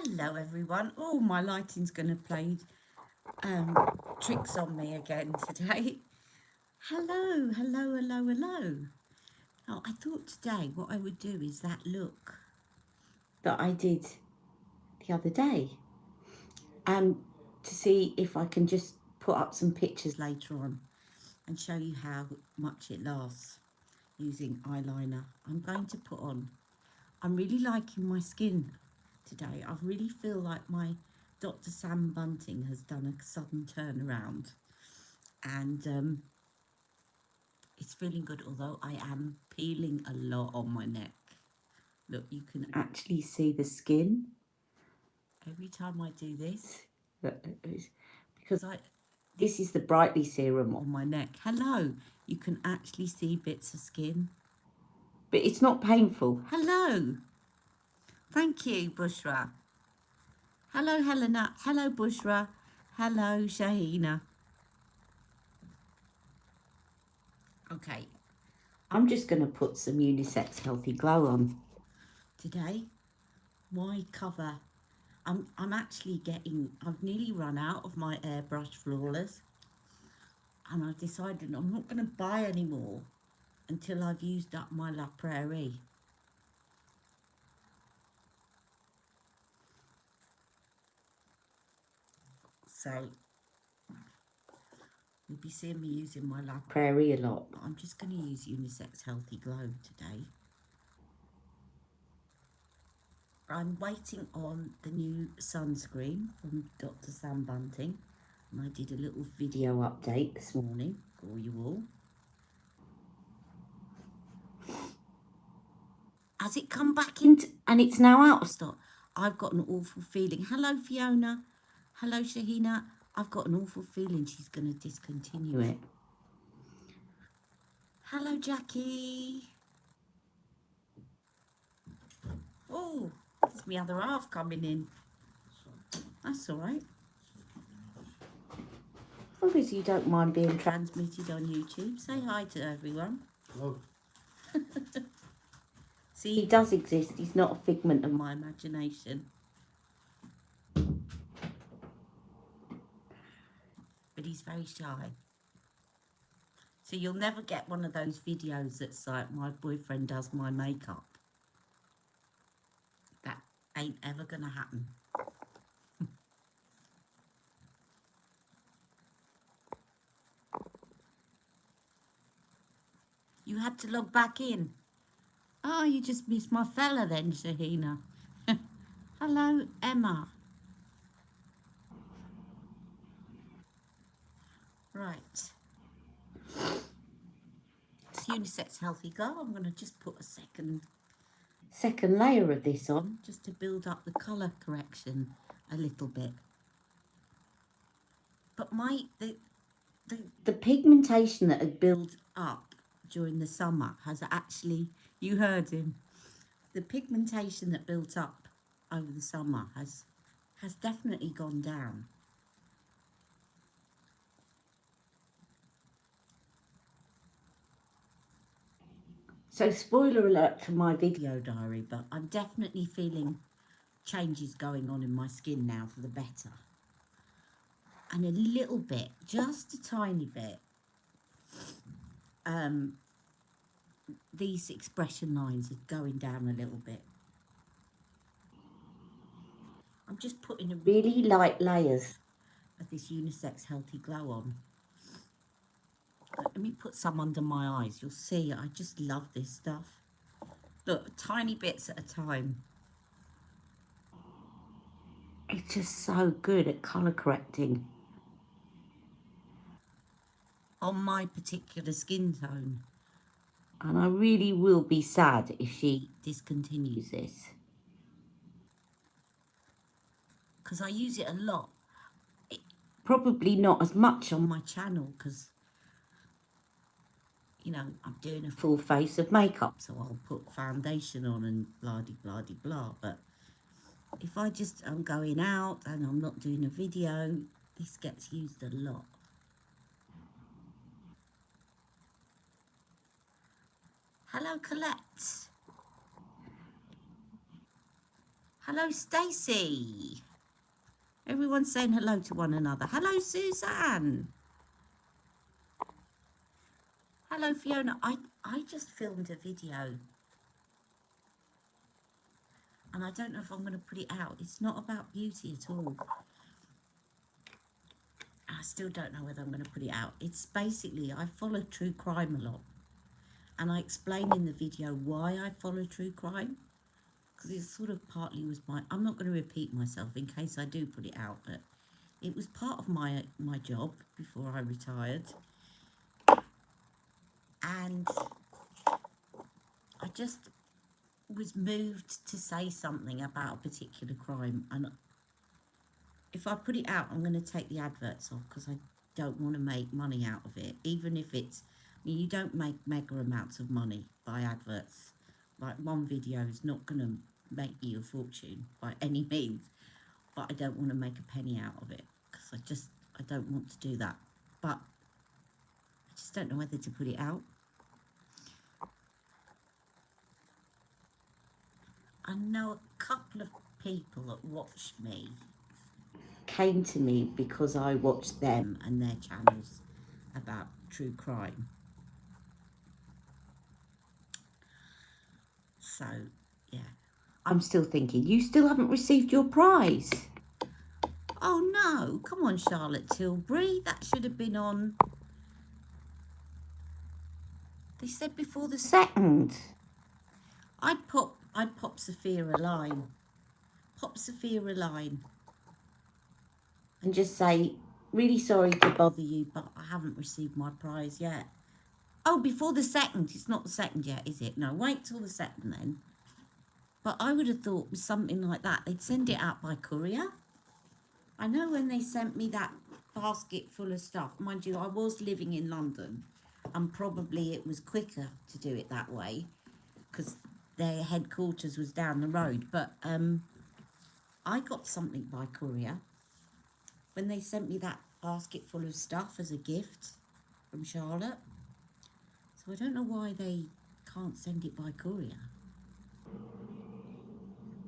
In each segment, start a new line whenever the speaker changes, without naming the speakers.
Hello everyone. Oh, my lighting's going to play tricks on me again today. Hello. Now, I thought today what I would do is that look that I did the other day. To see if I can just put up some pictures later on and show you how much it lasts using eyeliner. I'm really liking my skin today. I really feel like my Dr. Sam Bunting has done a sudden turnaround, and it's feeling good, although I am peeling a lot on my neck. Look, you can actually see the skin every time I do this. Because this is the Brightly serum on my neck. Hello, you can actually see bits of skin, but it's not painful. Hello. Thank you, Bushra. Hello, Helena. Hello, Bushra. Hello, Shahina. Okay, I'm just going to put some Unisex Healthy Glow on today. My cover, I've nearly run out of my airbrush flawless, and I've decided I'm not going to buy any more until I've used up my La Prairie. So you'll be seeing me using my La Prairie a lot, but I'm just going to use Unisex Healthy Glow today. I'm waiting on the new sunscreen from Dr. Sam Bunting, and I did a little video update this morning for you all. Has it come back into, and it's now out of stock? I've got an awful feeling. Hello, Fiona. Hello, Shahina. I've got an awful feeling she's going to discontinue it. Hello, Jackie. Oh, it's my other half coming in. That's all right. As long as you don't mind being transmitted on YouTube, say hi to everyone.
Hello.
See, he does exist. He's not a figment of my imagination. But he's very shy. So you'll never get one of those videos that's like, my boyfriend does my makeup. That ain't ever going to happen. You had to log back in. Oh, you just missed my fella then, Shahina. Hello, Emma. Right. It's Unisex Healthy Glow. I'm going to just put a second layer of this on, just to build up the colour correction a little bit. But the pigmentation that had built up during the summer has actually, you heard him, the pigmentation that built up over the summer has definitely gone down. So spoiler alert to my video diary, but I'm definitely feeling changes going on in my skin now for the better. And a little bit, just a tiny bit, these expression lines are going down a little bit. I'm just putting a really light layers of this Unisex Healthy Glow on. Let me put some under my eyes. You'll see, I just love this stuff. Look, tiny bits at a time. It's just so good at colour correcting on my particular skin tone. And I really will be sad if she discontinues this, because I use it a lot. Probably not as much on my channel, because, you know, I'm doing a full face of makeup, so I'll put foundation on and blah-de-blah-de-blah. But if I'm going out and I'm not doing a video, this gets used a lot. Hello, Colette. Hello, Stacey. Everyone's saying hello to one another. Hello, Suzanne. Hello, Fiona. I just filmed a video. And I don't know if I'm going to put it out. It's not about beauty at all. I still don't know whether I'm going to put it out. It's basically, I follow true crime a lot. And I explain in the video why I follow true crime. Because it sort of partly was I'm not going to repeat myself in case I do put it out. But it was part of my job before I retired. And I just was moved to say something about a particular crime. And if I put it out, I'm going to take the adverts off because I don't want to make money out of it. Even if it's, I mean, you don't make mega amounts of money by adverts. Like one video is not going to make you a fortune by any means. But I don't want to make a penny out of it because I don't want to do that. But I just don't know whether to put it out. I know a couple of people that watch me came to me because I watched them and their channels about true crime. So, yeah. I'm still thinking, you still haven't received your prize. Oh no, come on, Charlotte Tilbury. That should have been on. They said before the 2nd. I'd pop Sophia a line. Pop Sophia a line. And just say, really sorry to bother you, but I haven't received my prize yet. Oh, before the 2nd. It's not the 2nd yet, is it? No, wait till the 2nd then. But I would have thought with something like that, they'd send it out by courier. I know when they sent me that basket full of stuff, mind you, I was living in London, and probably it was quicker to do it that way because their headquarters was down the road. But I got something by courier when they sent me that basket full of stuff as a gift from Charlotte. So I don't know why they can't send it by courier.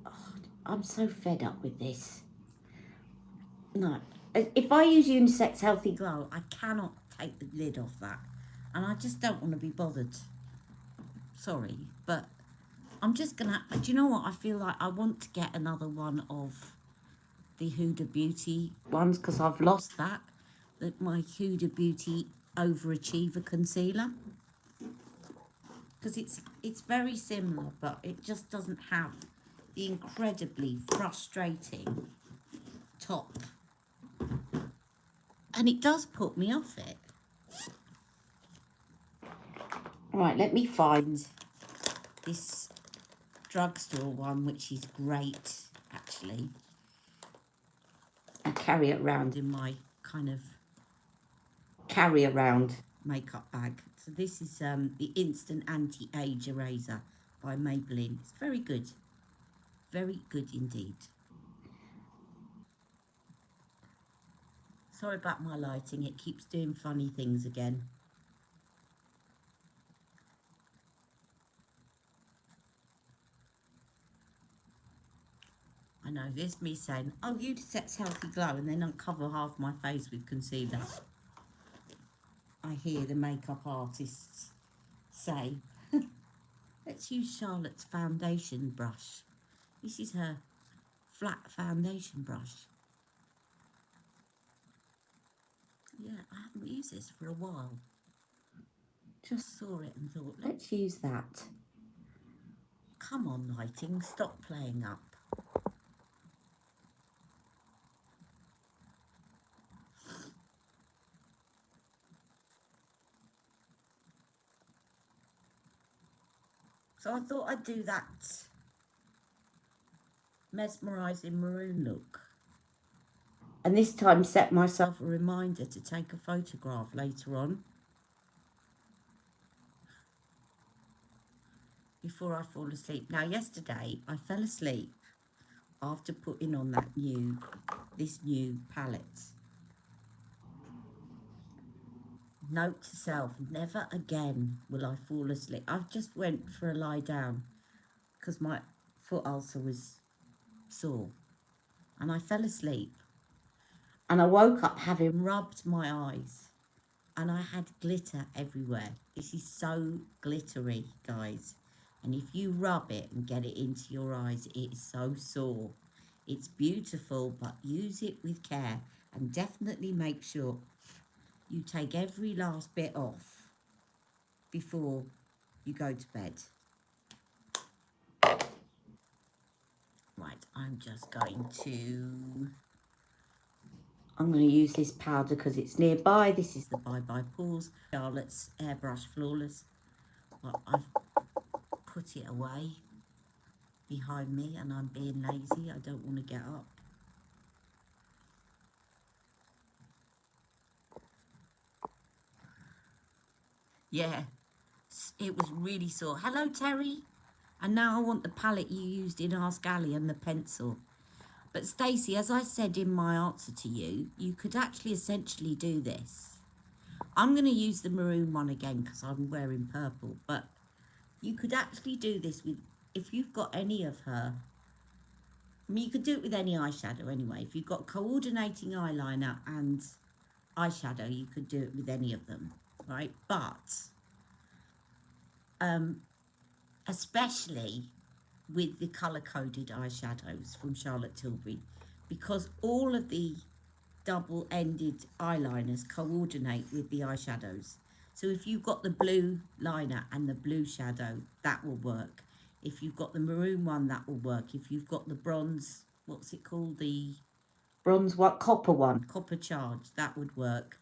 Oh, I'm so fed up with this. No, if I use Unisex Healthy Glow, I cannot take the lid off that. And I just don't want to be bothered. Sorry, but I'm just going to... Do you know what? I feel like I want to get another one of the Huda Beauty ones because I've lost that. My Huda Beauty Overachiever Concealer. Because it's very similar, but it just doesn't have the incredibly frustrating top. And it does put me off it. Right, let me find this drugstore one, which is great, actually. And carry it around in my kind of carry-around makeup bag. So this is the Instant Anti-Age Eraser by Maybelline. It's very good. Very good indeed. Sorry about my lighting. It keeps doing funny things again. I know, there's me saying, oh, Unisex Healthy Glow, and then uncover half my face with concealer. I hear the makeup artists say. Let's use Charlotte's foundation brush. This is her flat foundation brush. Yeah, I haven't used this for a while. Just saw it and thought, let's use that. Come on, lighting, stop playing up. So I thought I'd do that mesmerising maroon look. And this time set myself a reminder to take a photograph later on. Before I fall asleep. Now yesterday I fell asleep after putting on this new palette. Note to self, never again will I fall asleep. I've just went for a lie down because my foot ulcer was sore. And I fell asleep. And I woke up having rubbed my eyes. And I had glitter everywhere. This is so glittery, guys. And if you rub it and get it into your eyes, it's so sore. It's beautiful, but use it with care. And definitely make sure you take every last bit off before you go to bed. Right, I'm going to use this powder because it's nearby. This is the Bye Bye Pools Charlotte's Airbrush Flawless. But I've put it away behind me and I'm being lazy. I don't want to get up. Yeah, it was really sore. Hello, Terry. And now I want the palette you used in Ask Ali and the pencil. But Stacey, as I said in my answer to you, you could actually essentially do this. I'm going to use the maroon one again because I'm wearing purple. But you could actually do this with, if you've got any of her, I mean, you could do it with any eyeshadow anyway. If you've got coordinating eyeliner and eyeshadow, you could do it with any of them, right? But especially with the colour-coded eyeshadows from Charlotte Tilbury, because all of the double-ended eyeliners coordinate with the eyeshadows. So if you've got the blue liner and the blue shadow, that will work. If you've got the maroon one, that will work. If you've got the bronze, what's it called? The bronze what? Copper one. Copper charge, that would work.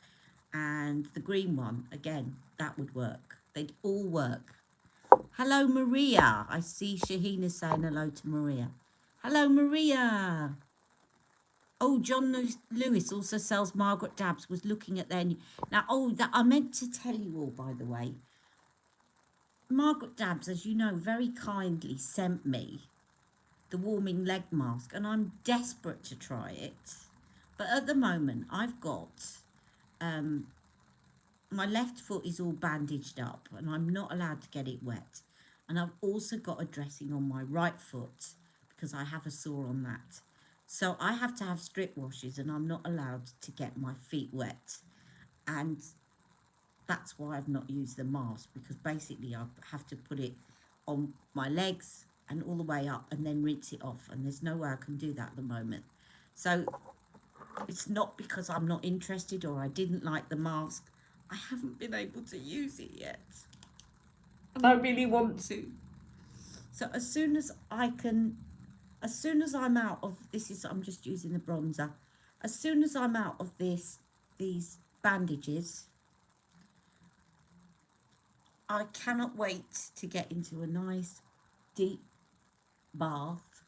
And the green one, again, that would work. They'd all work. Hello, Maria. I see Shahina saying hello to Maria. Hello, Maria. Oh, John Lewis also sells Margaret Dabbs. Was looking at their new... Now, oh, that I meant to tell you all, by the way. Margaret Dabbs, as you know, very kindly sent me the warming leg mask, and I'm desperate to try it. But at the moment, I've got... my left foot is all bandaged up, and I'm not allowed to get it wet. And I've also got a dressing on my right foot because I have a sore on that. So I have to have strip washes and I'm not allowed to get my feet wet. And that's why I've not used the mask, because basically I have to put it on my legs and all the way up and then rinse it off. And there's no way I can do that at the moment. So it's not because I'm not interested or I didn't like the mask. I haven't been able to use it yet. And I really want to. So as soon as I can, as soon as I'm out of, I'm just using the bronzer. As soon as I'm out of these bandages, I cannot wait to get into a nice deep bath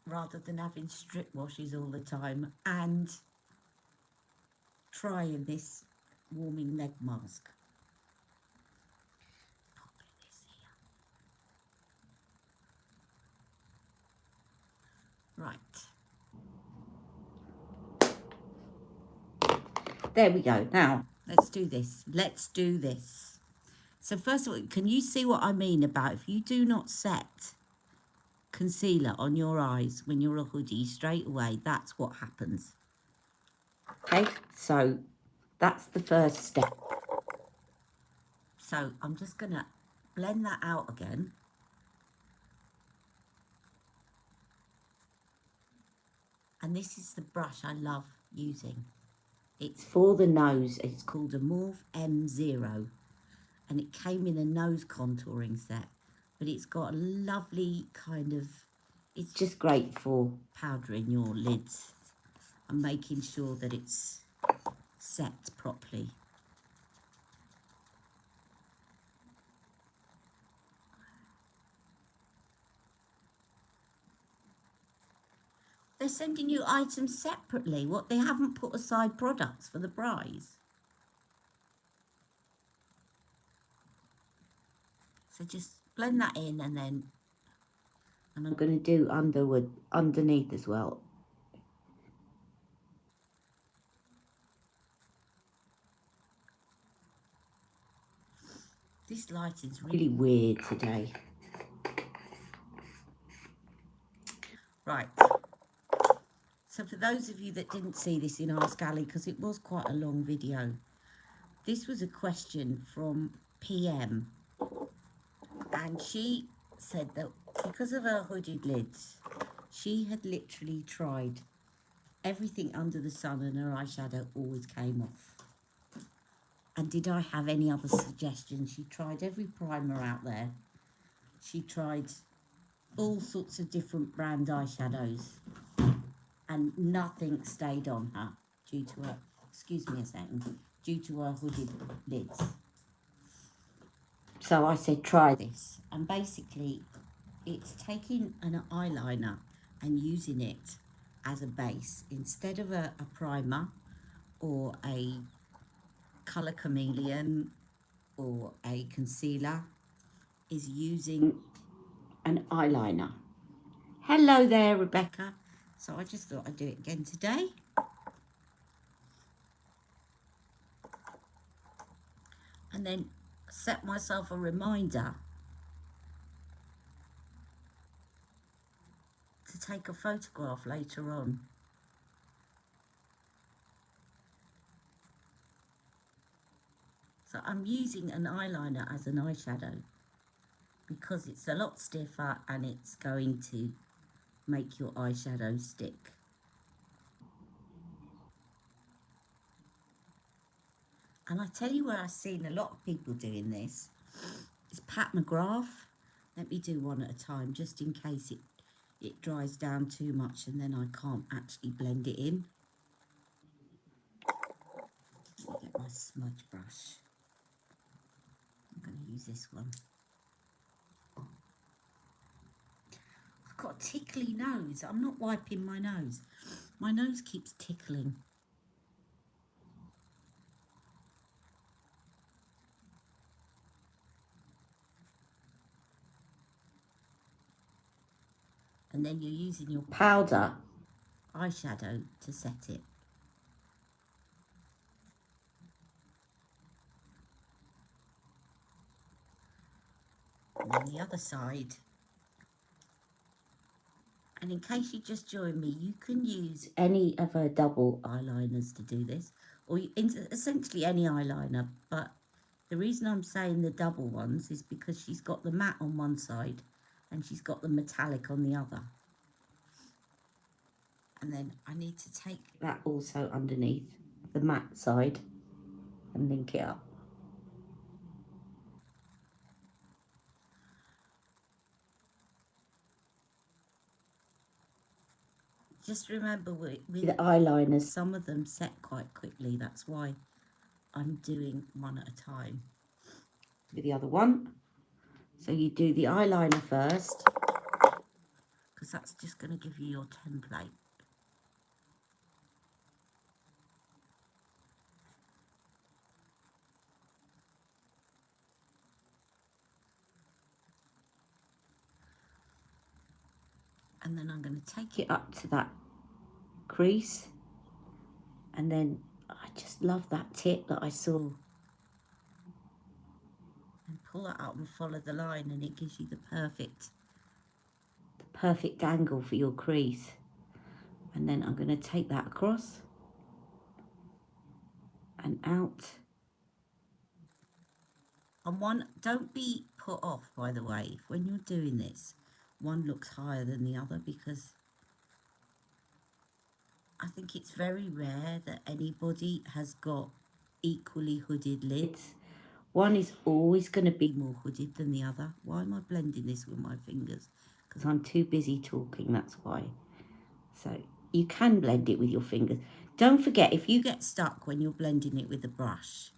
rather than having strip washes all the time and trying this warming leg mask. Right. There we go. Now, let's do this. Let's do this. So first of all, can you see what I mean about if you do not set concealer on your eyes when you're a hoodie straight away, that's what happens. Okay, so that's the first step. So I'm just going to blend that out again. And this is the brush I love using. It's for the nose. It's called a Morph M0. And it came in a nose contouring set. But it's got a lovely kind of... It's just great for powdering your lids and making sure that it's set properly. They're sending you items separately. What, they haven't put aside products for the prize? So just blend that in and then... And I'm going to do underneath as well. This lighting's really weird today. Right. So for those of you that didn't see this in Ask Ali, because it was quite a long video, this was a question from PM, and she said that because of her hooded lids, she had literally tried everything under the sun and her eyeshadow always came off. And did I have any other suggestions? She tried every primer out there. She tried all sorts of different brand eyeshadows, and nothing stayed on her due to her, excuse me a second, due to her hooded lids. So I said, try this. And basically, it's taking an eyeliner and using it as a base instead of a primer or a colour chameleon or a concealer, is using an eyeliner. Hello there, Rebecca. So I just thought I'd do it again today. And then set myself a reminder to take a photograph later on. So I'm using an eyeliner as an eyeshadow because it's a lot stiffer and it's going to make your eyeshadow stick. And I tell you where I've seen a lot of people doing this, it's Pat McGrath. Let me do one at a time just in case it dries down too much and then I can't actually blend it in. Let me get my smudge brush. I'm going to use this one. I've got a tickly nose. I'm not wiping my nose. My nose keeps tickling. And then you're using your powder eyeshadow to set it. And then the other side. And in case you just joined me, you can use any of her double eyeliners to do this, or essentially any eyeliner. But the reason I'm saying the double ones is because she's got the matte on one side and she's got the metallic on the other. And then I need to take that also underneath the matte side and link it up. Just remember with eyeliners, some of them set quite quickly. That's why I'm doing one at a time. Do the other one. So you do the eyeliner first, because that's just going to give you your template. And then I'm going to take it up to that crease. And then I just love that tip that I saw. And pull that up and follow the line, and it gives you the perfect angle for your crease. And then I'm going to take that across and out. And one, don't be put off, by the way, if when you're doing this, one looks higher than the other, because I think it's very rare that anybody has got equally hooded lids. One is always going to be more hooded than the other. Why am I blending this with my fingers? Because I'm too busy talking, that's why. So you can blend it with your fingers. Don't forget, if you get stuck when you're blending it with a brush,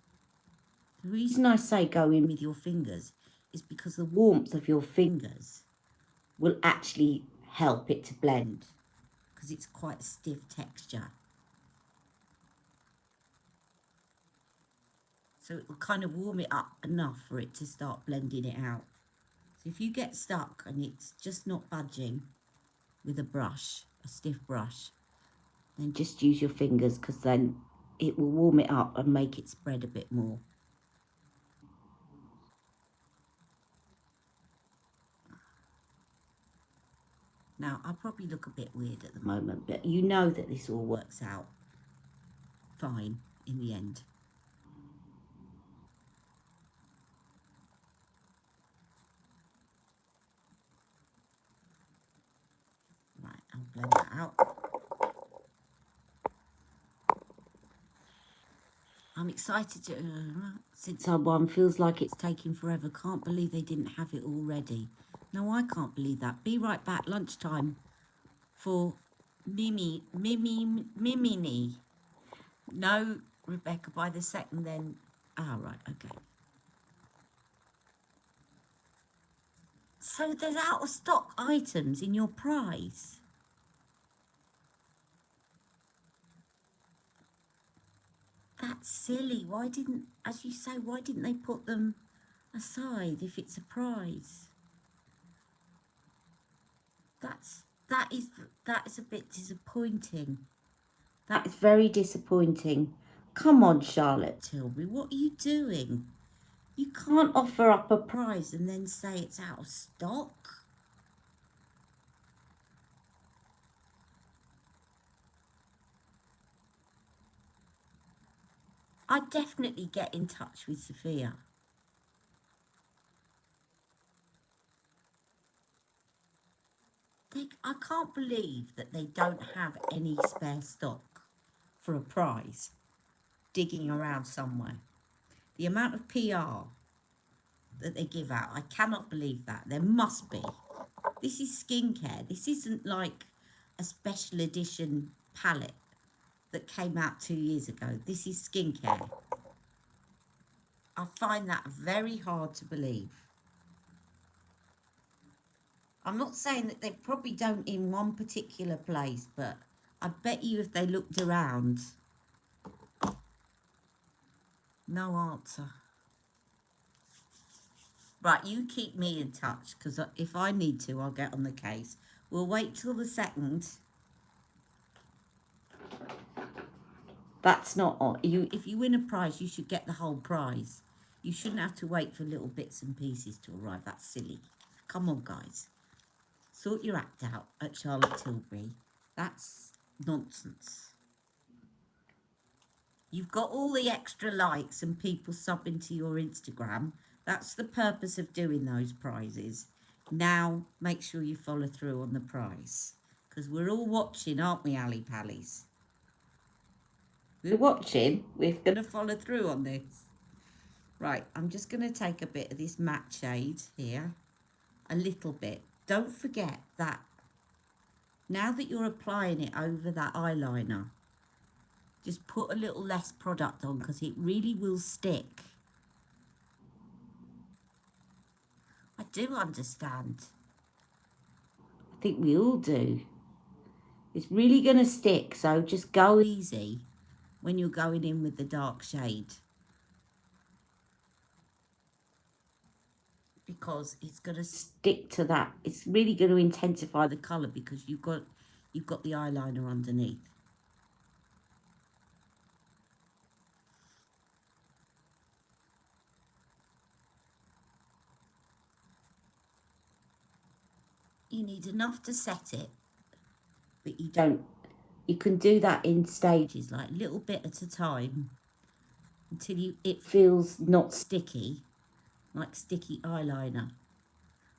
the reason I say go in with your fingers is because the warmth of your fingers will actually help it to blend, because it's quite a stiff texture. So it will kind of warm it up enough for it to start blending it out. So if you get stuck and it's just not budging with a brush, a stiff brush, then just use your fingers, because then it will warm it up and make it spread a bit more. Now, I probably look a bit weird at the moment, but you know that this all works out fine in the end. Right, I'll blend that out. I'm excited to, since I won, feels like it's taking forever. Can't believe they didn't have it already. No, I can't believe that. Be right back, lunchtime, for Mimini. No, Rebecca, by the second then. Ah, right, okay. So there's out of stock items in your prize. That's silly. Why didn't, as you say, why didn't they put them aside if it's a prize? That is a bit disappointing. That is very disappointing. Come on, Charlotte Tilbury, what are you doing? You can't offer up a prize and then say it's out of stock. I'd definitely get in touch with Sophia. I can't believe that they don't have any spare stock for a prize digging around somewhere. The amount of PR that they give out, I cannot believe that. There must be. This is skincare. This isn't like a special edition palette that came out 2 years ago. This is skincare. I find that very hard to believe. I'm not saying that they probably don't in one particular place, but I bet you if they looked around, no answer. Right, you keep me in touch, because if I need to, I'll get on the case. We'll wait till the 2nd. That's not on. If you win a prize, you should get the whole prize. You shouldn't have to wait for little bits and pieces to arrive. That's silly. Come on, guys. Sort your act out at Charlotte Tilbury. That's nonsense. You've got all the extra likes and people subbing to your Instagram. That's the purpose of doing those prizes. Now, make sure you follow through on the prize. Because we're all watching, aren't we, Ali Pallies? We're watching. We're going to follow through on this. Right, I'm just going to take a bit of this matte shade here. A little bit. Don't forget that now that you're applying it over that eyeliner, just put a little less product on because it really will stick. I do understand. I think we all do. It's really going to stick, so just go easy when you're going in with the dark shade, because it's going to stick to that. It's really going to intensify the colour because you've got the eyeliner underneath. You need enough to set it, but you don't. You can do that in stages, like a little bit at a time, until it feels not sticky, like sticky eyeliner.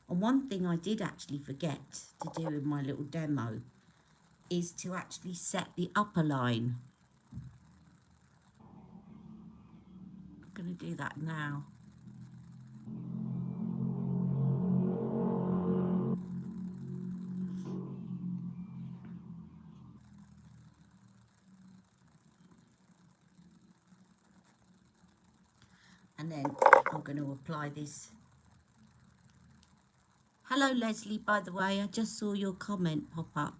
And one thing I did actually forget to do in my little demo is to actually set the upper line. I'm going to do that now. And then I'm going to apply this. Hello, Leslie, by the way. I just saw your comment pop up.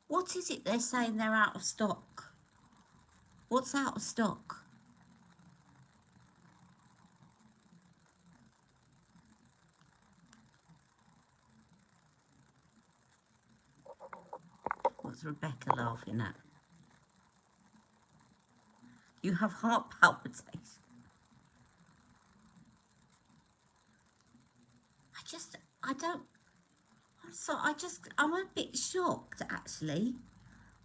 What is it they're saying they're out of stock? What's out of stock? What's Rebecca laughing at? You have heart palpitations. I'm a bit shocked, actually.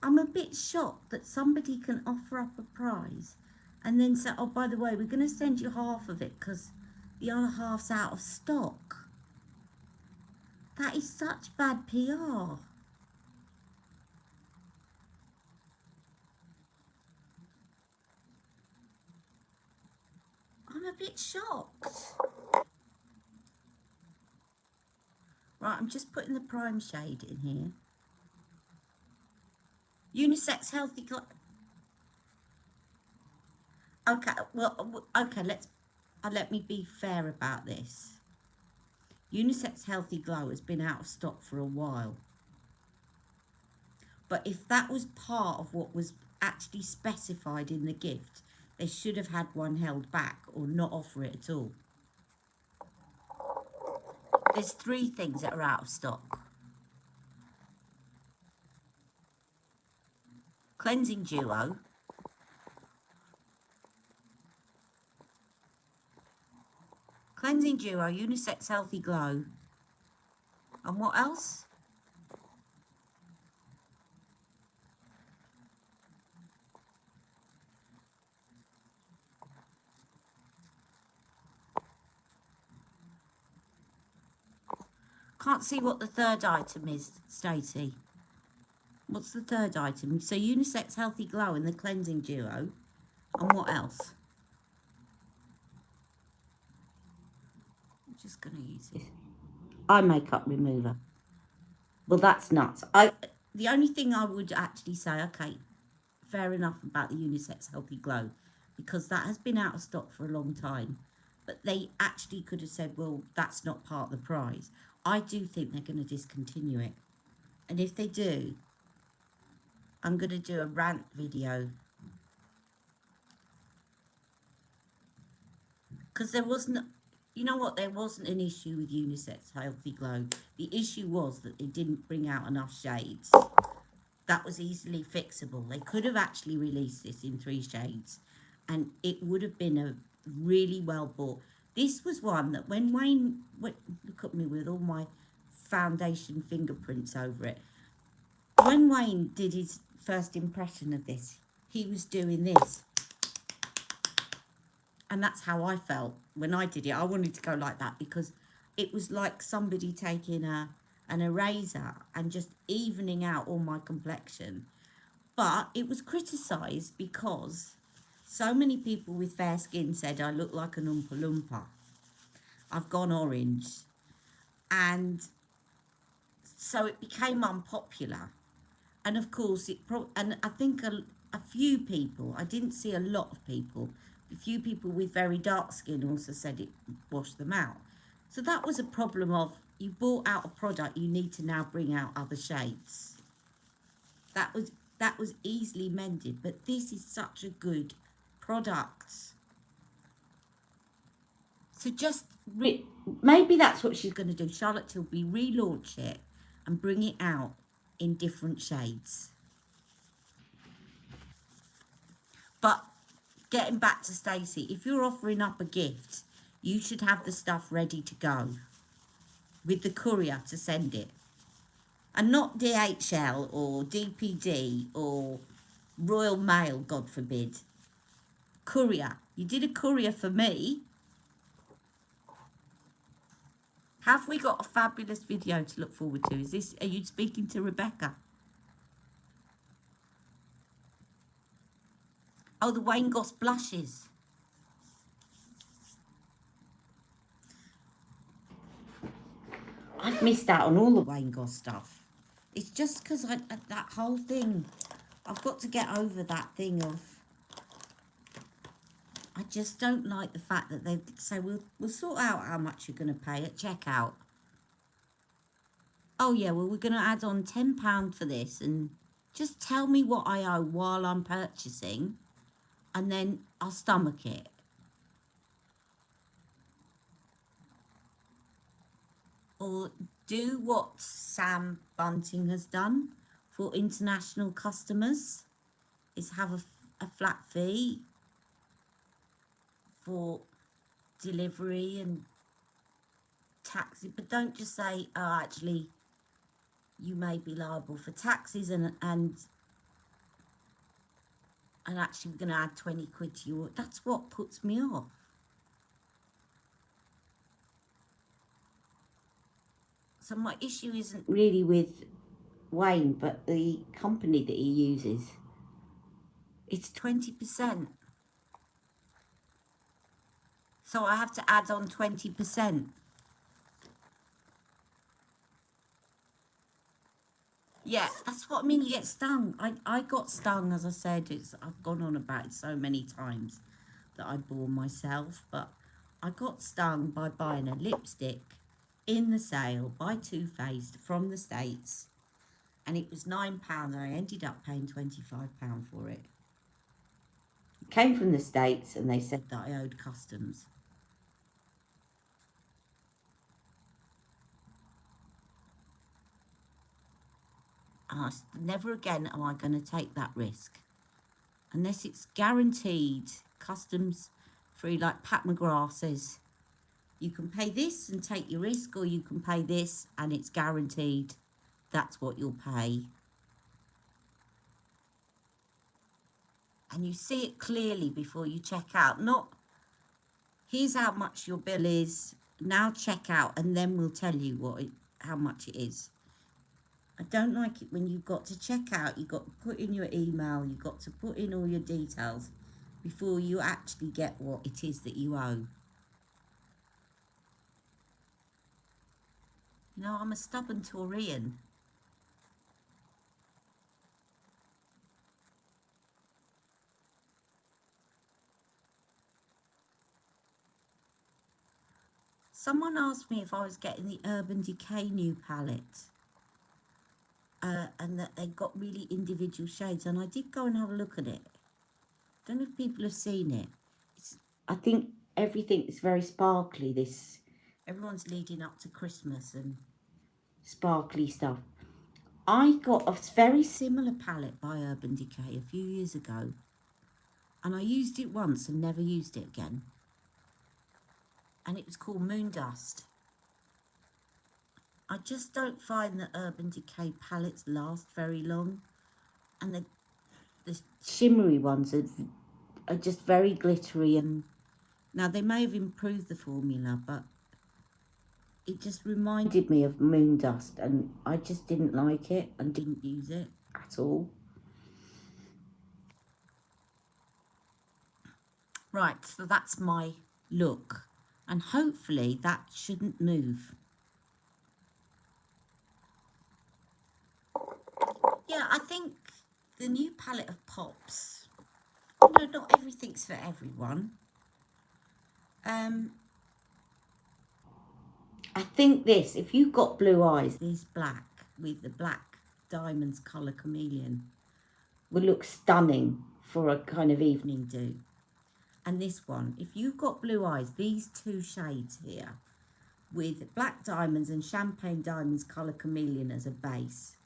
I'm a bit shocked that somebody can offer up a prize and then say, oh, by the way, we're going to send you half of it because the other half's out of stock. That is such bad PR. I'm a bit shocked. Right, I'm just putting the prime shade in here. Unisex healthy glow. Okay, well, okay, let me be fair about this. Unisex healthy glow has been out of stock for a while. But if that was part of what was actually specified in the gift, they should have had one held back or not offer it at all. There's 3 things that are out of stock. Cleansing Duo. Cleansing Duo, Unisex Healthy Glow. And what else? Can't see what the third item is, Stacey. What's the third item? So Unisex Healthy Glow and the Cleansing Duo. And what else? I'm just going to use this. Eye makeup remover. Well, that's nuts. The only thing I would actually say, okay, fair enough about the Unisex Healthy Glow, because that has been out of stock for a long time. But they actually could have said, well, that's not part of the prize. I do think they're going to discontinue it. And if they do, I'm going to do a rant video. Because there wasn't, you know what, there wasn't an issue with Unisex Healthy Glow. The issue was that they didn't bring out enough shades. That was easily fixable. They could have actually released this in 3 shades and it would have been a really well bought. This was one that when Wayne, look at me with all my foundation fingerprints over it. When Wayne did his first impression of this, he was doing this. And that's how I felt when I did it. I wanted to go like that because it was like somebody taking an eraser and just evening out all my complexion. But it was criticised because so many people with fair skin said I look like an Oompa Loompa. I've gone orange. And so it became unpopular. And of course, and I think a few people, I didn't see a lot of people, a few people with very dark skin also said it washed them out. So that was a problem of, you bought out a product, you need to now bring out other shades. That was easily mended, but this is such a good product. So just, maybe that's what she's going to do. Charlotte Tilbury, relaunch it and bring it out in different shades. But getting back to Stacey, if you're offering up a gift, you should have the stuff ready to go with the courier to send it. And not DHL or DPD or Royal Mail, God forbid. Courier. You did a courier for me. Have we got a fabulous video to look forward to? Are you speaking to Rebecca? Oh, the Wayne Goss blushes. I've missed out on all the Wayne Goss stuff. It's just because that whole thing, I've got to get over that thing of, I just don't like the fact that they say, we'll sort out how much you're going to pay at checkout. Oh yeah, well, we're going to add on £10 for this and just tell me what I owe while I'm purchasing and then I'll stomach it. Or do what Sam Bunting has done for international customers, is have a flat fee for delivery and taxes, but don't just say, oh, actually, you may be liable for taxes and actually we're going to add 20 quid to your... That's what puts me off. So my issue isn't really with Wayne, but the company that he uses. It's 20%. So I have to add on 20%. Yeah, that's what I mean. You get stung. I got stung, as I said. I've gone on about it so many times that I bore myself. But I got stung by buying a lipstick in the sale by Too Faced from the States. And it was £9. And I ended up paying £25 for it. It came from the States and they said that I owed customs. Never again am I going to take that risk. Unless it's guaranteed customs free, like Pat McGrath says, you can pay this and take your risk, or you can pay this and it's guaranteed that's what you'll pay. And you see it clearly before you check out. Not, here's how much your bill is, now check out, and then we'll tell you how much it is. I don't like it when you've got to check out, you've got to put in your email, you've got to put in all your details before you actually get what it is that you owe. You know, I'm a stubborn Taurian. Someone asked me if I was getting the Urban Decay new palette. And that they got really individual shades, and I did go and have a look at it. Don't know if people have seen it. I think everything is very sparkly. Everyone's leading up to Christmas and sparkly stuff. I got a very similar palette by Urban Decay a few years ago, and I used it once and never used it again. And it was called Moondust. I just don't find the Urban Decay palettes last very long, and the shimmery ones are just very glittery. And now they may have improved the formula, but it just reminded me of Moondust, and I just didn't like it and didn't use it at all. Right, so that's my look, and hopefully that shouldn't move. Yeah, I think the new palette of Pops, you know, not everything's for everyone. I think this, if you've got blue eyes, this black with the black diamonds colour chameleon will look stunning for a kind of evening do. And this one, if you've got blue eyes, these two shades here with black diamonds and champagne diamonds colour chameleon as a base,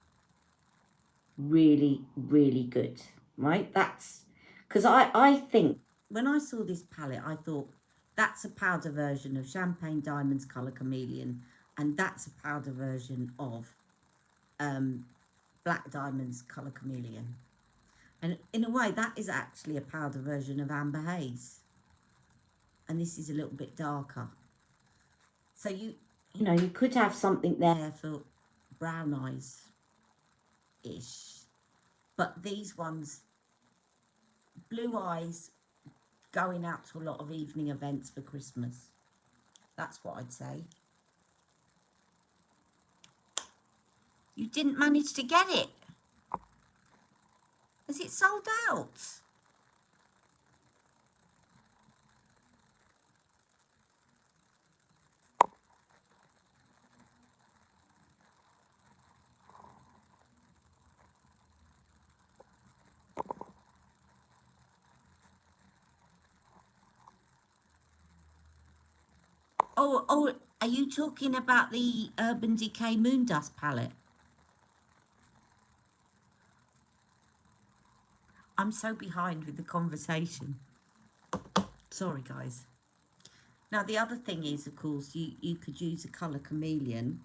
really, really good, right? That's because I think when I saw this palette, I thought that's a powder version of champagne diamonds colour chameleon, and that's a powder version of black diamonds colour chameleon. And in a way, that is actually a powder version of amber haze, and this is a little bit darker. So you know, you could have something there for brown eyes ish, but these ones, blue eyes, going out to a lot of evening events for Christmas. That's what I'd say. You didn't manage to get it. Is it sold out? Oh, are you talking about the Urban Decay Moondust palette? I'm so behind with the conversation. Sorry, guys. Now, the other thing is, of course, you could use a colour chameleon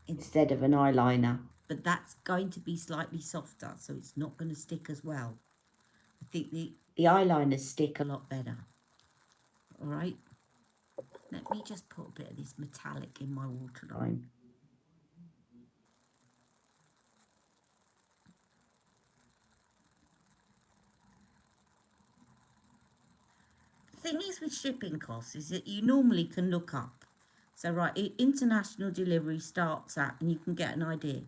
instead of an eyeliner, but that's going to be slightly softer, so it's not going to stick as well. I think the eyeliners stick a lot better. All right. Let me just put a bit of this metallic in my waterline. The thing is with shipping costs is that you normally can look up. So, right, international delivery starts at, and you can get an idea.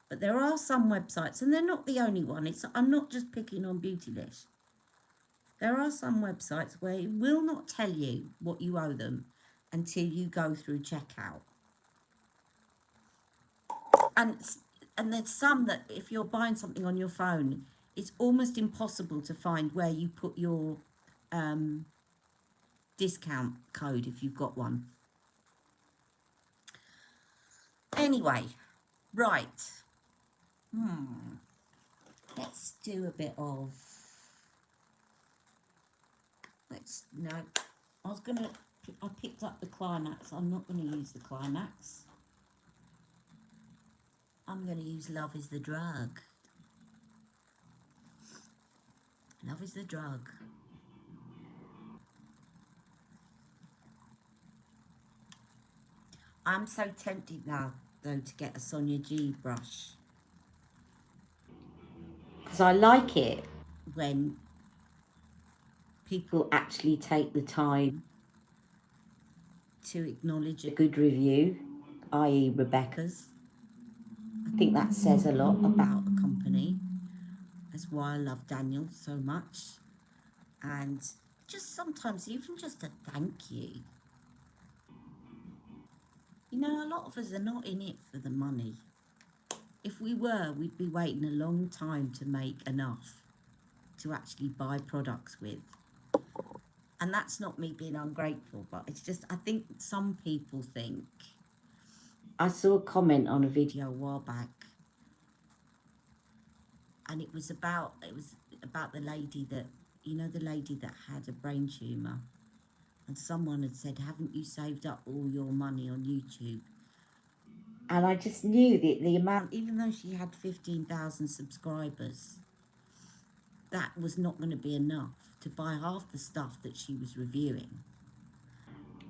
But there are some websites, and they're not the only one. I'm not just picking on Beautylish. There are some websites where it will not tell you what you owe them until you go through checkout. And there's some that if you're buying something on your phone, it's almost impossible to find where you put your discount code if you've got one. Anyway, right. Let's do a bit of... I picked up the Climax. I'm not going to use the Climax. I'm going to use Love is the Drug. Love is the Drug. I'm so tempted now, though, to get a Sonia G brush. Because I like it when people actually take the time to acknowledge a good review, i.e. Rebecca's. I think that says a lot about a company. That's why I love Daniel so much. And just sometimes even just a thank you. You know, a lot of us are not in it for the money. If we were, we'd be waiting a long time to make enough to actually buy products with. And that's not me being ungrateful, but it's just, I think some people think... I saw a comment on a video a while back, and it was about the lady that, you know, the lady that had a brain tumour. And someone had said, haven't you saved up all your money on YouTube? And I just knew the amount, even though she had 15,000 subscribers, that was not going to be enough to buy half the stuff that she was reviewing.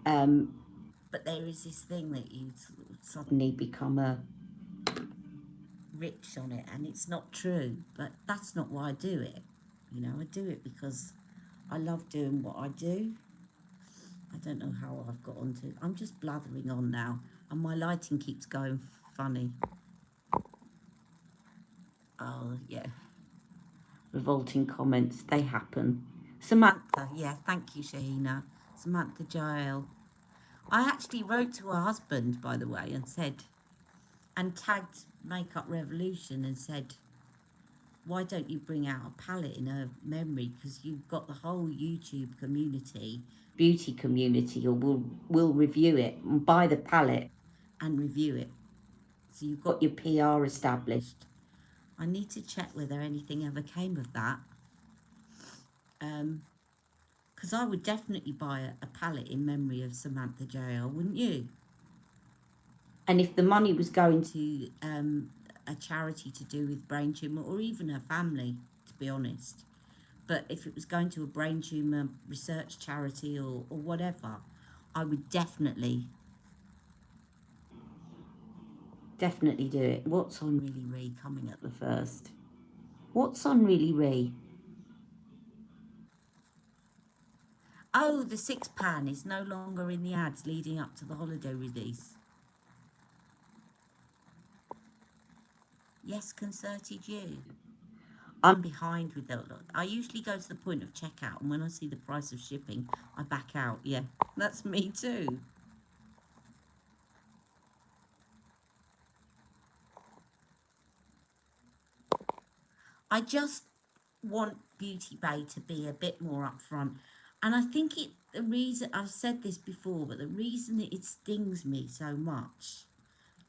But there is this thing that you suddenly become rich on it, and it's not true, but that's not why I do it. You know, I do it because I love doing what I do. I don't know how I've got onto... I'm just blathering on now, and my lighting keeps going funny. Oh, yeah. Revolting comments, they happen. Samantha, yeah, thank you, Shahina. Samantha Jael. I actually wrote to her husband, by the way, and said, and tagged Makeup Revolution and said, why don't you bring out a palette in her memory? Because you've got the whole YouTube community, beauty community, or will review it and buy the palette and review it. So you've got your PR established. I need to check whether anything ever came of that. Because I would definitely buy a palette in memory of Samantha Jael, wouldn't you? And if the money was going to a charity to do with brain tumour, or even her family, to be honest, but if it was going to a brain tumour research charity or whatever, I would definitely do it. What's on Really Ree coming at the first? What's on Really Ree? Oh, the 6-pan is no longer in the ads leading up to the holiday release. Yes, concerted you. I'm behind with that. I usually go to the point of checkout, and when I see the price of shipping, I back out. Yeah, that's me too. I just want Beauty Bay to be a bit more upfront. And I think the reason, I've said this before, but the reason that it stings me so much,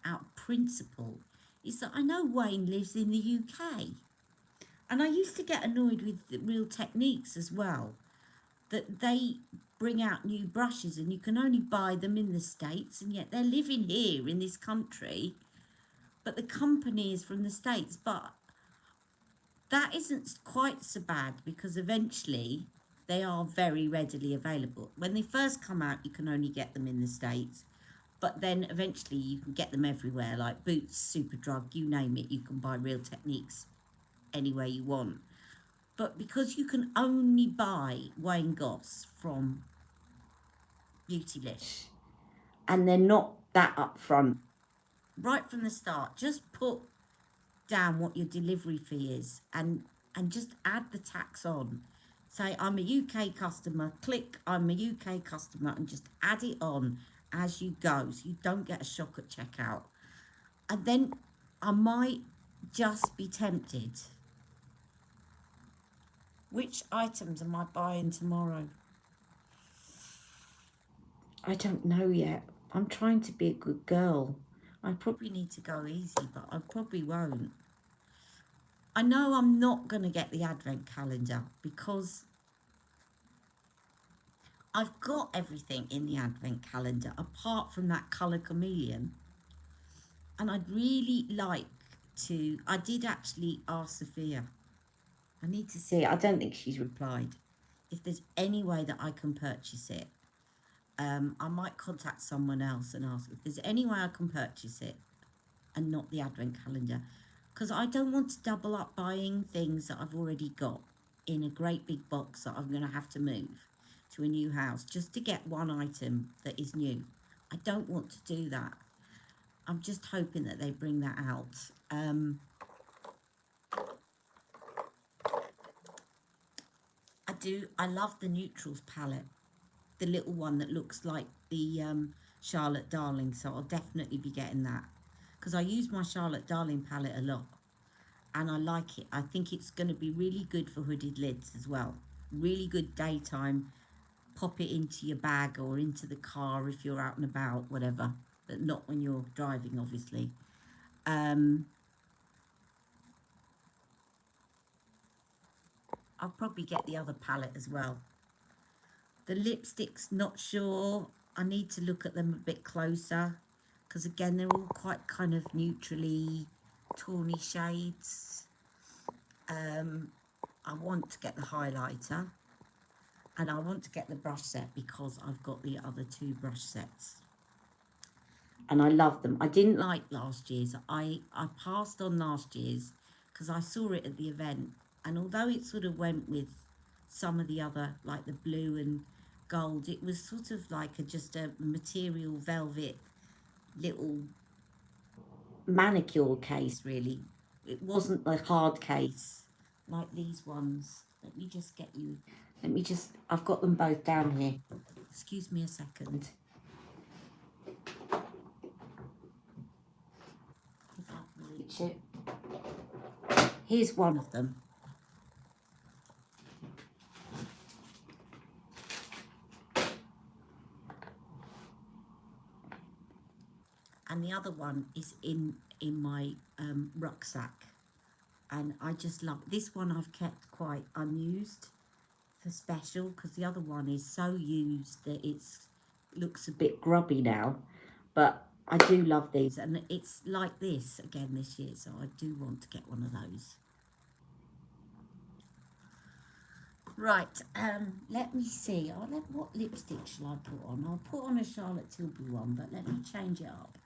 out of principle, is that I know Wayne lives in the UK. And I used to get annoyed with the Real Techniques as well, that they bring out new brushes, and you can only buy them in the States, and yet they're living here in this country, but the company is from the States. But that isn't quite so bad, because eventually they are very readily available. When they first come out, you can only get them in the States, but then eventually you can get them everywhere, like Boots, Superdrug, you name it, you can buy Real Techniques anywhere you want. But because you can only buy Wayne Goss from Beautylish, and they're not that upfront, right from the start, just put down what your delivery fee is, and just add the tax on. Say, I'm a UK customer, click I'm a UK customer, and just add it on as you go, so you don't get a shock at checkout. And then I might just be tempted. Which items am I buying tomorrow? I don't know yet. I'm trying to be a good girl. I probably need to go easy, but I probably won't. I know I'm not going to get the advent calendar, because I've got everything in the advent calendar apart from that colour chameleon. And I'd really like to... I did actually ask Sophia. I need to see it. I don't think she's replied. If there's any way that I can purchase it. I might contact someone else and ask if there's any way I can purchase it and not the advent calendar, because I don't want to double up buying things that I've already got in a great big box that I'm going to have to move to a new house just to get one item that is new. I don't want to do that. I'm just hoping that they bring that out. I love the Neutrals palette, the little one that looks like the Charlotte Darling, so I'll definitely be getting that, because I use my Charlotte Darling palette a lot and I like it. I think it's going to be really good for hooded lids as well. Really good daytime, pop it into your bag or into the car if you're out and about, whatever, but not when you're driving, obviously. I'll probably get the other palette as well. The lipsticks, not sure. I need to look at them a bit closer, because again, they're all quite kind of neutrally tawny shades. I want to get the highlighter, and I want to get the brush set because I've got the other two brush sets. And I love them. I didn't like last year's. I passed on last year's because I saw it at the event, and although it sort of went with some of the other, like the blue and gold, it was sort of like just a material velvet little manicure case, really. It wasn't a hard case like these ones. Let me just get you, I've got them both down here. Excuse me a second. If I can reach it. Here's one of them. And the other one is in my rucksack, and I just love this one. I've kept quite unused for special, because the other one is so used that it looks a bit grubby now, but I do love these, and it's like this again this year, so I do want to get one of those. Right, let me see. What lipstick shall I put on? I'll put on a Charlotte Tilbury one, but let me change it up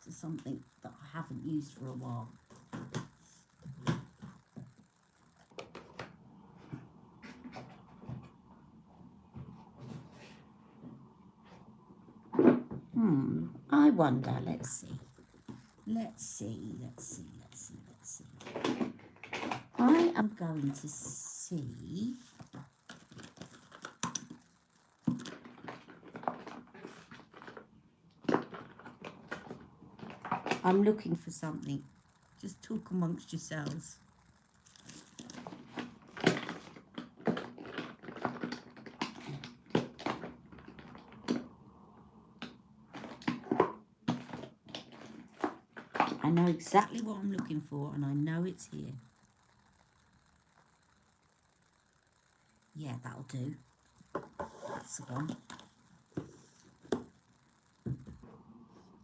to something that I haven't used for a while. I wonder, let's see. I am going to see. I'm looking for something. Just talk amongst yourselves. I know exactly what I'm looking for, and I know it's here. Yeah, that'll do. That's the one.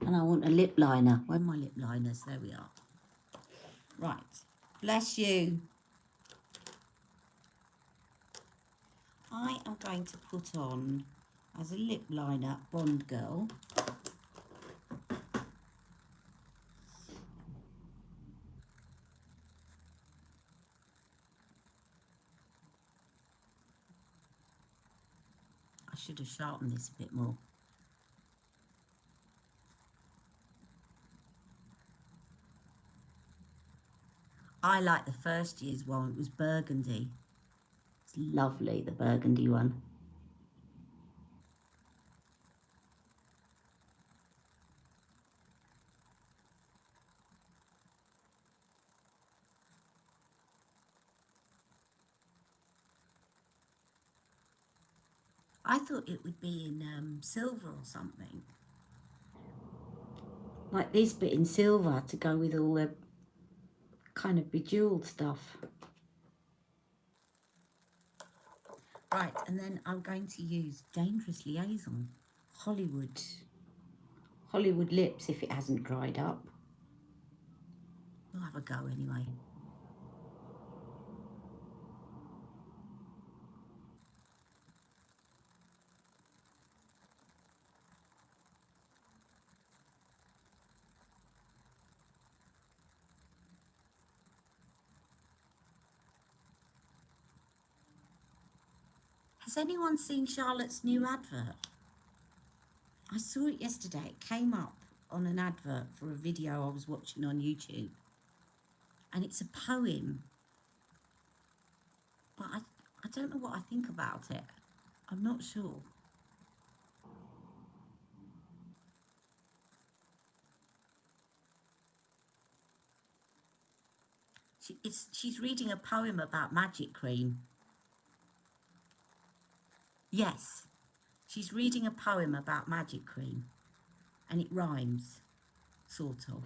And I want a lip liner. Where are my lip liners? There we are. Right. Bless you. I am going to put on, as a lip liner, Bond Girl. I should have sharpened this a bit more. I like the first year's one. It was burgundy. It's lovely, the burgundy one. I thought it would be in silver or something. Like this bit in silver to go with all the kind of bejeweled stuff. Right, and then I'm going to use Dangerous Liaison. Hollywood lips if it hasn't dried up. We'll have a go anyway. Has anyone seen Charlotte's new advert? I saw it yesterday. It came up on an advert for a video I was watching on YouTube. And it's a poem. But I don't know what I think about it. I'm not sure. She's reading a poem about magic cream. Yes, she's reading a poem about magic cream. And it rhymes, sort of.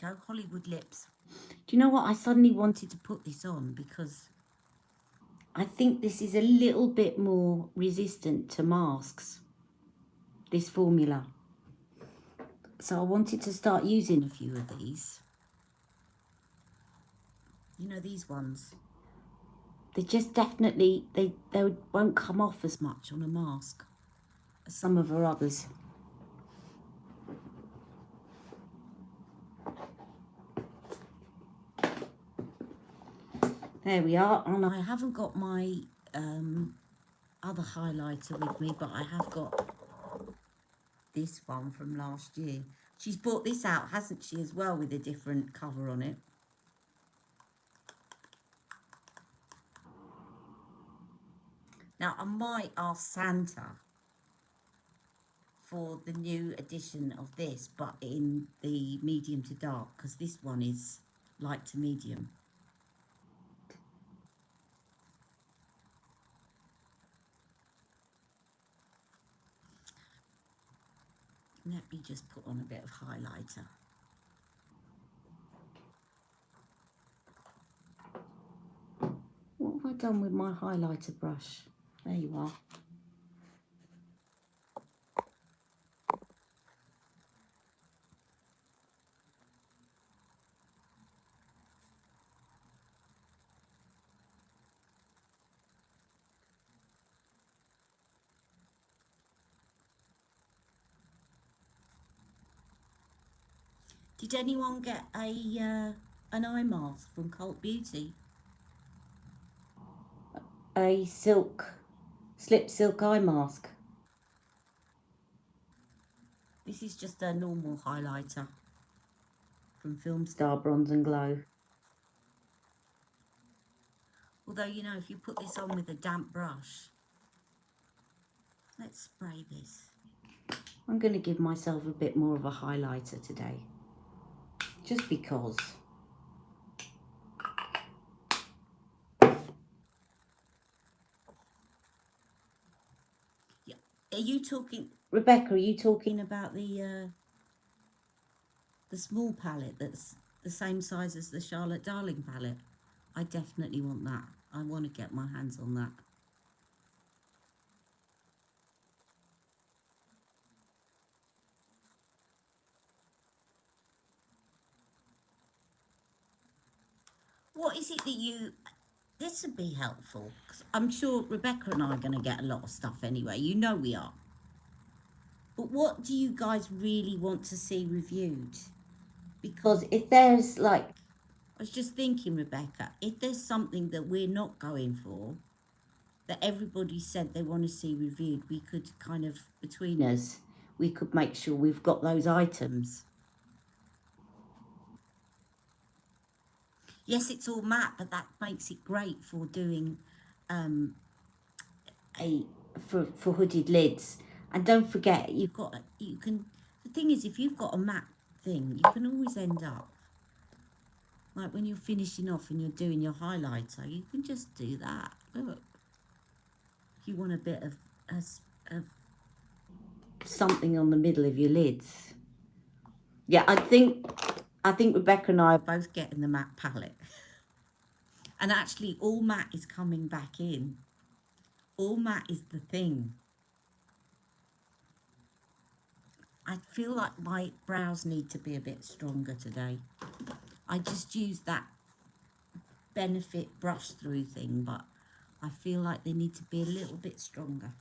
There you go, Hollywood lips. Do you know what? I suddenly wanted to put this on because I think this is a little bit more resistant to masks, this formula. So I wanted to start using a few of these. You know, these ones. They just definitely, they won't come off as much on a mask as some of her others. There we are. And I haven't got my other highlighter with me, but I have got this one from last year. She's brought this out, hasn't she, as well, with a different cover on it. Now, I might ask Santa for the new edition of this, but in the medium to dark, because this one is light to medium. Let me just put on a bit of highlighter. What have I done with my highlighter brush? There you are. Did anyone get an eye mask from Cult Beauty? A slip silk eye mask. This is just a normal highlighter from Film Star Bronze and Glow. Although, you know, if you put this on with a damp brush, let's spray this. I'm going to give myself a bit more of a highlighter today, just because. Yeah. Are you talking, Rebecca, are you talking about the The small palette that's the same size as the Charlotte Darling palette. I definitely want that. I want to get my hands on that. What is it that you... This would be helpful, because I'm sure Rebecca and I are going to get a lot of stuff anyway. You know we are. But what do you guys really want to see reviewed? Because if there's like... I was just thinking, Rebecca, if there's something that we're not going for, that everybody said they want to see reviewed, we could kind of, between us, we could make sure we've got those items. Yes, it's all matte, but that makes it great for doing for hooded lids. And don't forget, you can, the thing is, if you've got a matte thing, you can always end up, like when you're finishing off and you're doing your highlighter, you can just do that. Look, if you want a bit of something on the middle of your lids. Yeah, I think Rebecca and I are both getting the matte palette. And actually, all matte is coming back in. All matte is the thing. I feel like my brows need to be a bit stronger today. I just used that Benefit brush through thing, but I feel like they need to be a little bit stronger.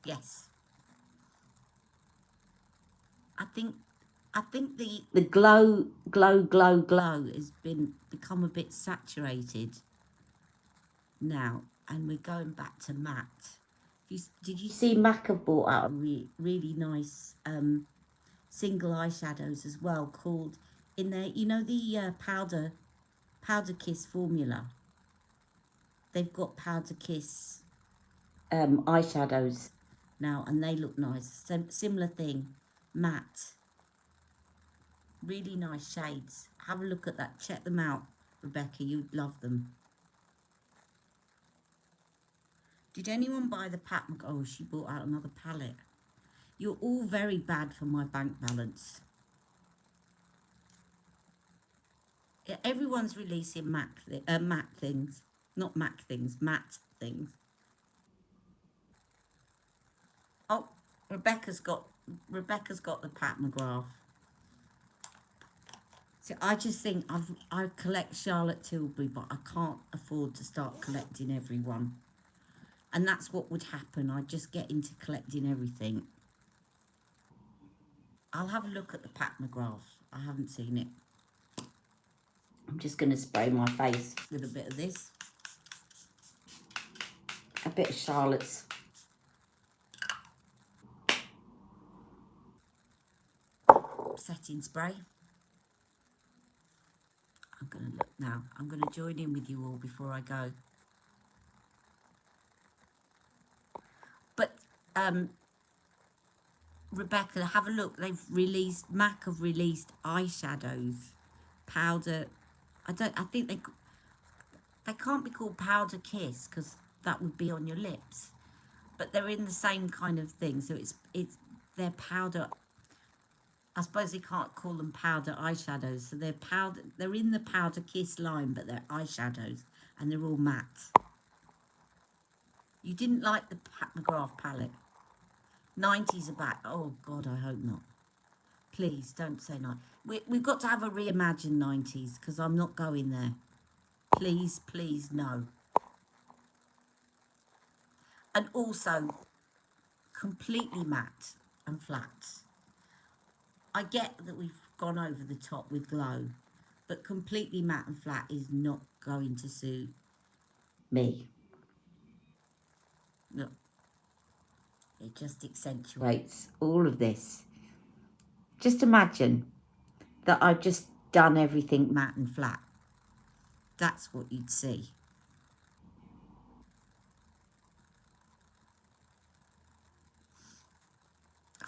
Yes. I think the glow has become a bit saturated now, and we're going back to matte. Did you see MAC have brought out a really nice single eyeshadows as well, called in there, you know, the powder kiss formula. They've got powder kiss eyeshadows now, and they look nice. Similar thing, matte, really nice shades. Have a look at that, check them out, Rebecca, you'd love them. Did anyone buy the Pat Oh, she bought out another palette. You're all very bad for my bank balance. Yeah, everyone's releasing matte things, not Mac things, matte things. Oh, Rebecca's got the Pat McGrath. So I just think I collect Charlotte Tilbury, but I can't afford to start collecting everyone. And that's what would happen. I'd just get into collecting everything. I'll have a look at the Pat McGrath. I haven't seen it. I'm just going to spray my face with a bit of this. A bit of Charlotte's. Setting spray. I'm going to look now. I'm going to join in with you all before I go. But Rebecca, have a look. MAC have released eyeshadows, powder. I think they can't be called powder kiss, because that would be on your lips. But they're in the same kind of thing. So they're powder. I suppose they can't call them powder eyeshadows. So they're in the powder kiss line, but they're eyeshadows, and they're all matte. You didn't like the Pat McGrath palette? 90s are back. Oh God, I hope not. Please don't say no. We've got to have a reimagined 90s, because I'm not going there. Please, please, no. And also, completely matte and flat. I get that we've gone over the top with glow, but completely matte and flat is not going to suit me. Look, it just accentuates all of this. Just imagine that I've just done everything matte and flat. That's what you'd see.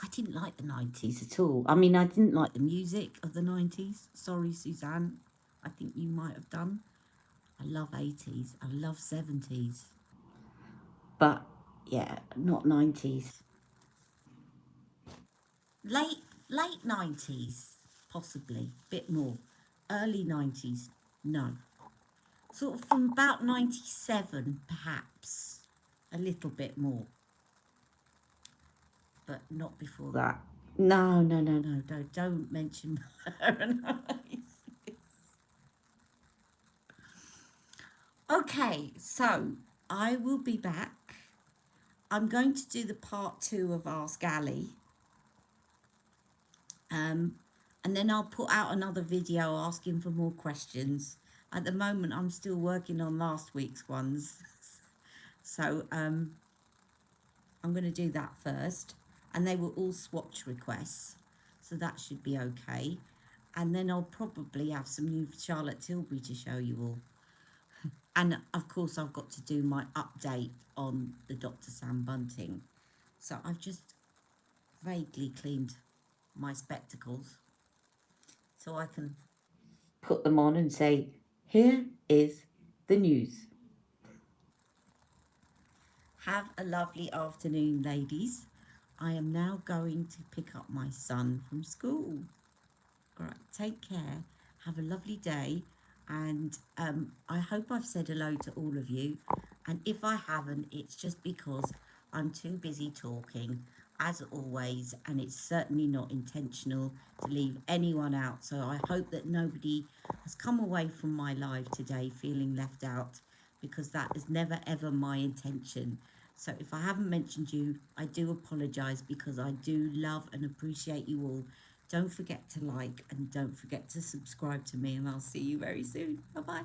I didn't like the 90s at all. I mean, I didn't like the music of the 90s. Sorry, Suzanne. I think you might have done. I love 80s. I love 70s. But, yeah, not 90s. late 90s, possibly, bit more. Early 90s, no. Sort of from about 97, perhaps, a little bit more. But not before that. No, don't mention her. Okay, so I will be back. I'm going to do the part 2 of Ask Ali. And then I'll put out another video asking for more questions. At the moment, I'm still working on last week's ones. So I'm going to do that first. And they were all swatch requests. So that should be okay. And then I'll probably have some new Charlotte Tilbury to show you all. And of course, I've got to do my update on the Dr. Sam Bunting. So I've just vaguely cleaned my spectacles so I can put them on and say, here is the news. Have a lovely afternoon, ladies. I am now going to pick up my son from school. All right, take care. Have a lovely day. And I hope I've said hello to all of you. And if I haven't, it's just because I'm too busy talking, as always, and it's certainly not intentional to leave anyone out. So I hope that nobody has come away from my live today feeling left out, because that is never, ever my intention. So if I haven't mentioned you, I do apologise, because I do love and appreciate you all. Don't forget to like and don't forget to subscribe to me, and I'll see you very soon. Bye-bye.